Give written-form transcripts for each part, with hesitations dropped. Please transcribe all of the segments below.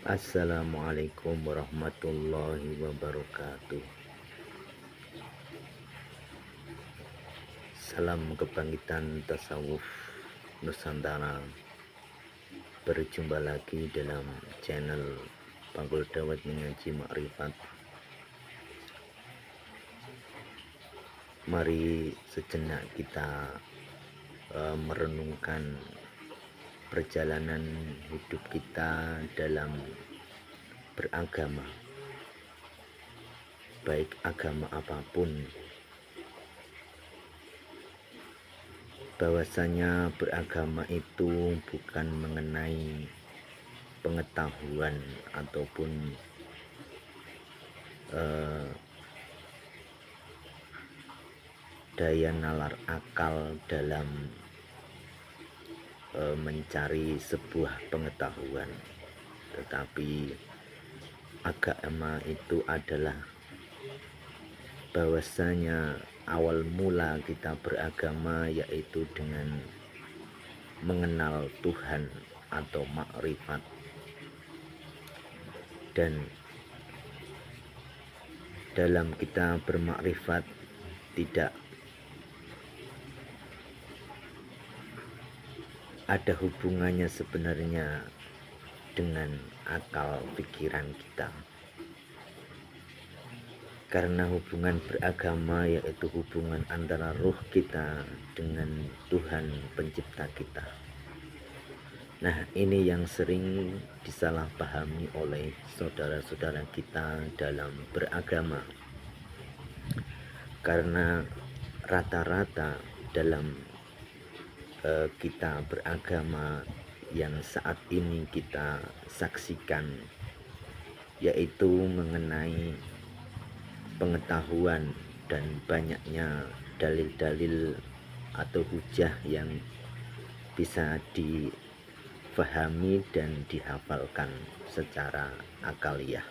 Assalamualaikum warahmatullahi wabarakatuh. Salam kebangkitan tasawuf Nusantara. Berjumpa lagi dalam channel Panggul Dawat Mengaji Makrifat. Mari sejenak kita merenungkan perjalanan hidup kita dalam beragama, baik agama apapun, bahwasanya beragama itu bukan mengenai pengetahuan ataupun daya nalar akal dalam mencari sebuah pengetahuan, tetapi agama itu adalah bahwasanya awal mula kita beragama yaitu dengan mengenal Tuhan atau makrifat, dan dalam kita bermakrifat tidak ada hubungannya sebenarnya dengan akal pikiran kita, karena hubungan beragama yaitu hubungan antara ruh kita dengan Tuhan pencipta kita. Nah, ini yang sering disalahpahami oleh saudara-saudara kita dalam beragama, karena rata-rata dalam kita beragama yang saat ini kita saksikan yaitu mengenai pengetahuan dan banyaknya dalil-dalil atau hujah yang bisa difahami dan dihafalkan secara akaliah.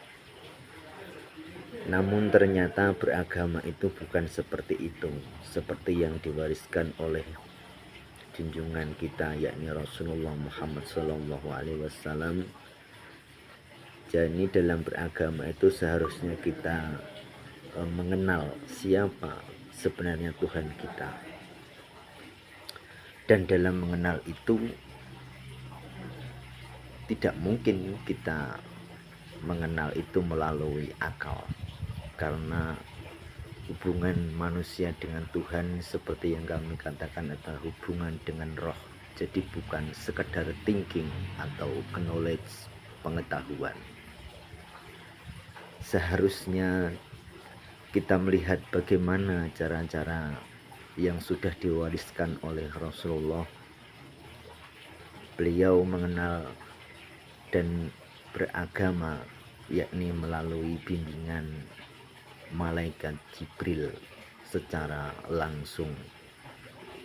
Namun ternyata beragama itu bukan seperti itu, seperti yang diwariskan oleh junjungan kita yakni Rasulullah Muhammad SAW. Jadi dalam beragama itu seharusnya kita mengenal siapa sebenarnya Tuhan kita, dan dalam mengenal itu tidak mungkin kita mengenal itu melalui akal, karena hubungan manusia dengan Tuhan seperti yang kami katakan adalah hubungan dengan roh. Jadi bukan sekedar thinking atau knowledge, pengetahuan. Seharusnya kita melihat bagaimana cara-cara yang sudah diwariskan oleh Rasulullah. Beliau mengenal dan beragama yakni melalui bimbingan malaikat Jibril secara langsung,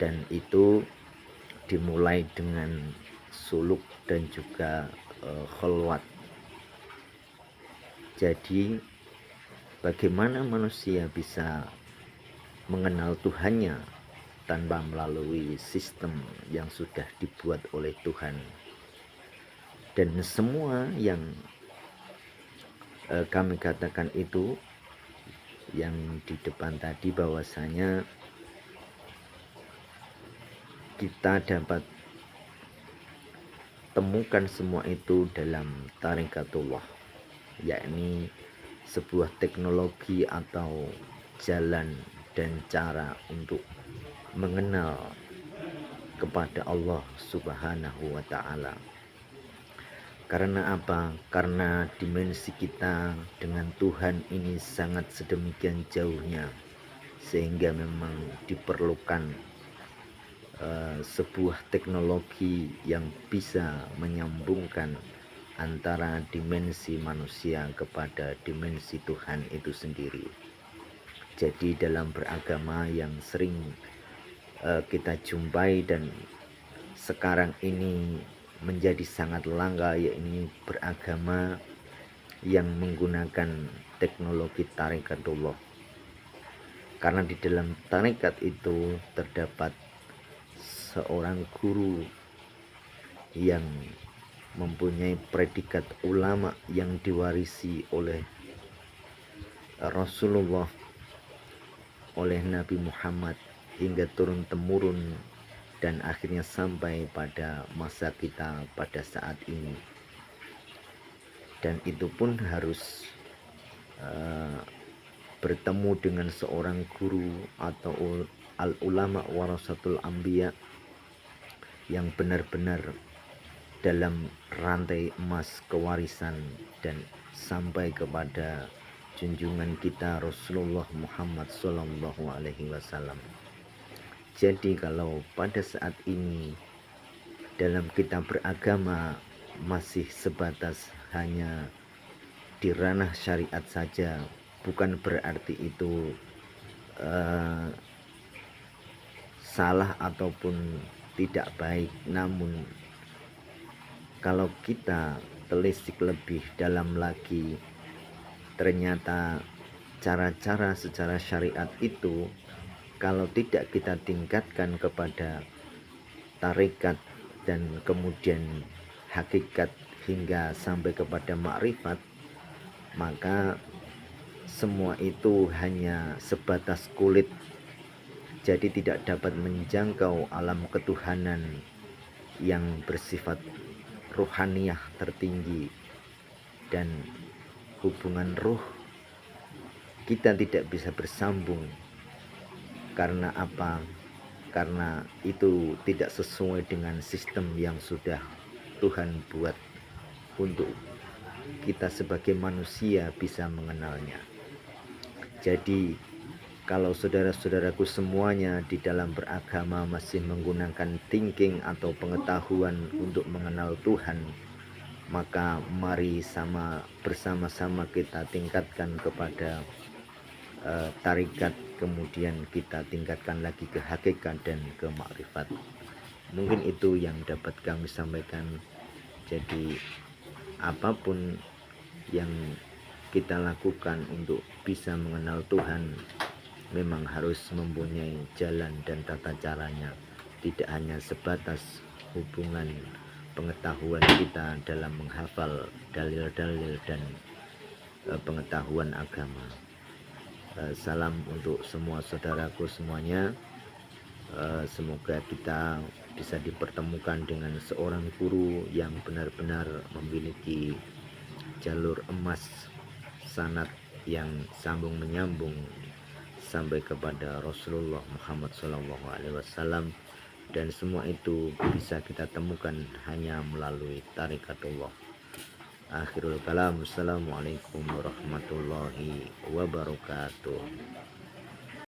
dan itu dimulai dengan suluk dan juga kholwat. Jadi bagaimana manusia bisa mengenal Tuhannya tanpa melalui sistem yang sudah dibuat oleh Tuhan, dan semua yang kami katakan itu yang di depan tadi, bahwasanya kita dapat temukan semua itu dalam tarikatullah, yakni sebuah teknologi atau jalan dan cara untuk mengenal kepada Allah Subhanahu wa ta'ala. Karena apa? Karena dimensi kita dengan Tuhan ini sangat sedemikian jauhnya, sehingga memang diperlukan sebuah teknologi yang bisa menyambungkan antara dimensi manusia kepada dimensi Tuhan itu sendiri. Jadi dalam beragama yang sering kita jumpai dan sekarang ini menjadi sangat langka, yakni beragama yang menggunakan teknologi tarikatullah. Karena di dalam tarikat itu terdapat seorang guru yang mempunyai predikat ulama yang diwarisi oleh Rasulullah, oleh Nabi Muhammad hingga turun temurun dan akhirnya sampai pada masa kita pada saat ini. Dan itu pun harus bertemu dengan seorang guru atau al-ulama warasatul anbiya yang benar-benar dalam rantai emas kewarisan dan sampai kepada junjungan kita Rasulullah Muhammad Sallallahu Alaihi Wasallam. Jadi kalau pada saat ini dalam kita beragama masih sebatas hanya di ranah syariat saja, bukan berarti itu salah ataupun tidak baik. Namun kalau kita telisik lebih dalam lagi, ternyata cara-cara secara syariat itu kalau tidak kita tingkatkan kepada tarekat dan kemudian hakikat hingga sampai kepada makrifat, maka semua itu hanya sebatas kulit, jadi tidak dapat menjangkau alam ketuhanan yang bersifat ruhaniyah tertinggi. Dan hubungan ruh kita tidak bisa bersambung. Karena apa? Karena itu tidak sesuai dengan sistem yang sudah Tuhan buat untuk kita sebagai manusia bisa mengenalnya. Jadi kalau saudara-saudaraku semuanya di dalam beragama masih menggunakan thinking atau pengetahuan untuk mengenal Tuhan, maka mari bersama-sama kita tingkatkan kepada tarikat, kemudian kita tingkatkan lagi ke hakikat dan ke makrifat. Mungkin itu yang dapat kami sampaikan. Jadi apapun yang kita lakukan untuk bisa mengenal Tuhan memang harus mempunyai jalan dan tata caranya, tidak hanya sebatas hubungan pengetahuan kita dalam menghafal dalil-dalil dan pengetahuan agama. Salam untuk semua saudaraku semuanya. Semoga kita bisa dipertemukan dengan seorang guru yang benar-benar memiliki jalur emas sanad yang sambung menyambung sampai kepada Rasulullah Muhammad SAW, dan semua itu bisa kita temukan hanya melalui tarikatullah. Akhirul kalam, assalamualaikum warahmatullahi wabarakatuh.